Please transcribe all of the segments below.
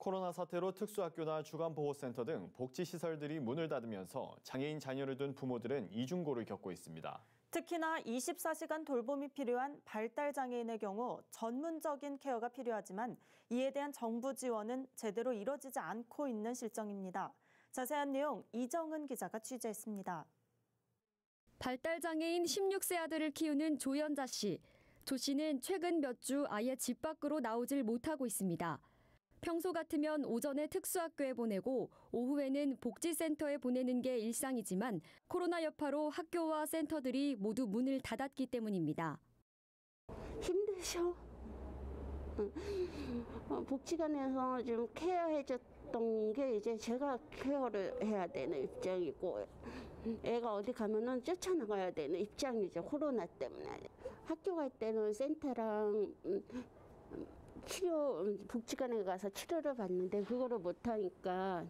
코로나 사태로 특수학교나 주간보호센터 등 복지시설들이 문을 닫으면서 장애인 자녀를 둔 부모들은 이중고를 겪고 있습니다. 특히나 24시간 돌봄이 필요한 발달장애인의 경우 전문적인 케어가 필요하지만 이에 대한 정부 지원은 제대로 이뤄지지 않고 있는 실정입니다. 자세한 내용 이정은 기자가 취재했습니다. 발달장애인 16세 아들을 키우는 조연자 씨. 조 씨는 최근 몇 주 아예 집 밖으로 나오질 못하고 있습니다. 평소 같으면 오전에 특수학교에 보내고 오후에는 복지센터에 보내는 게 일상이지만 코로나 여파로 학교와 센터들이 모두 문을 닫았기 때문입니다. 힘드셔. 복지관에서 좀 케어해줬던 게 이제 제가 케어를 해야 되는 입장이고 애가 어디 가면은 쫓아나가야 되는 입장이죠. 코로나 때문에. 학교 갈 때는 센터랑 복지관에 가서 치료를 받는데 그거를 못하니까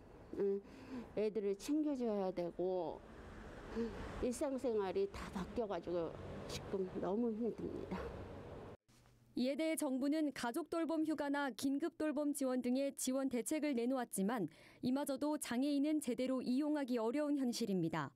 애들을 챙겨줘야 되고 일상생활이 다 바뀌어가지고 지금 너무 힘듭니다. 이에 대해 정부는 가족돌봄 휴가나 긴급돌봄 지원 등의 지원 대책을 내놓았지만 이마저도 장애인은 제대로 이용하기 어려운 현실입니다.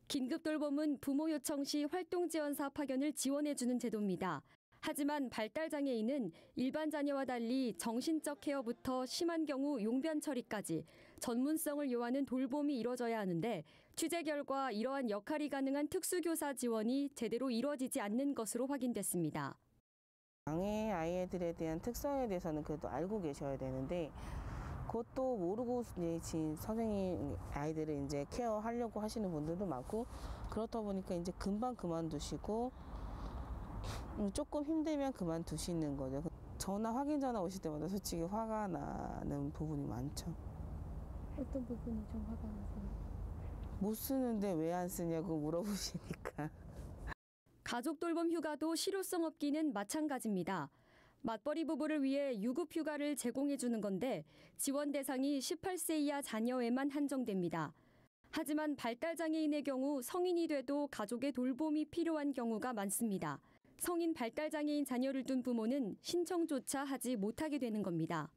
긴급돌봄은 부모 요청 시 활동지원사 파견을 지원해주는 제도입니다. 하지만 발달장애인은 일반 자녀와 달리 정신적 케어부터 심한 경우 용변 처리까지 전문성을 요하는 돌봄이 이뤄져야 하는데 취재 결과 이러한 역할이 가능한 특수교사 지원이 제대로 이루어지지 않는 것으로 확인됐습니다. 장애 아이들에 대한 특성에 대해서는 그래도 알고 계셔야 되는데 그것도 모르고 이제 선생님 아이들을 이제 케어하려고 하시는 분들도 많고 그렇다 보니까 이제 금방 그만두시고 조금 힘들면 그만두시는 거죠. 확인 전화 오실 때마다 솔직히 화가 나는 부분이 많죠. 어떤 부분이 좀 화가 나세요? 못 쓰는데 왜 안 쓰냐고 물어보시니까. 가족돌봄 휴가도 실효성 없기는 마찬가지입니다. 맞벌이 부부를 위해 유급휴가를 제공해 주는 건데 지원 대상이 18세 이하 자녀에만 한정됩니다. 하지만 발달장애인의 경우 성인이 돼도 가족의 돌봄이 필요한 경우가 많습니다. 성인 발달장애인 자녀를 둔 부모는 신청조차 하지 못하게 되는 겁니다.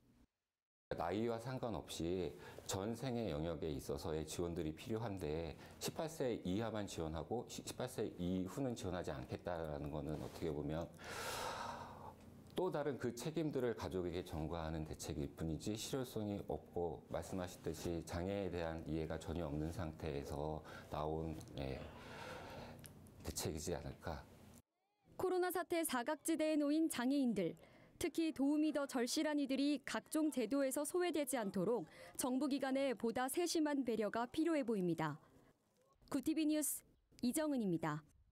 나이와 상관없이 전생의 영역에 있어서의 지원들이 필요한데 18세 이하만 지원하고 18세 이후는 지원하지 않겠다라는 것은 어떻게 보면 또 다른 그 책임들을 가족에게 전가하는 대책일 뿐이지 실효성이 없고 말씀하셨듯이 장애에 대한 이해가 전혀 없는 상태에서 나온 대책이지 않을까. 코로나 사태 사각지대에 놓인 장애인들, 특히 도움이 더 절실한 이들이 각종 제도에서 소외되지 않도록 정부 기관의 보다 세심한 배려가 필요해 보입니다. 구티비 뉴스 이정은입니다.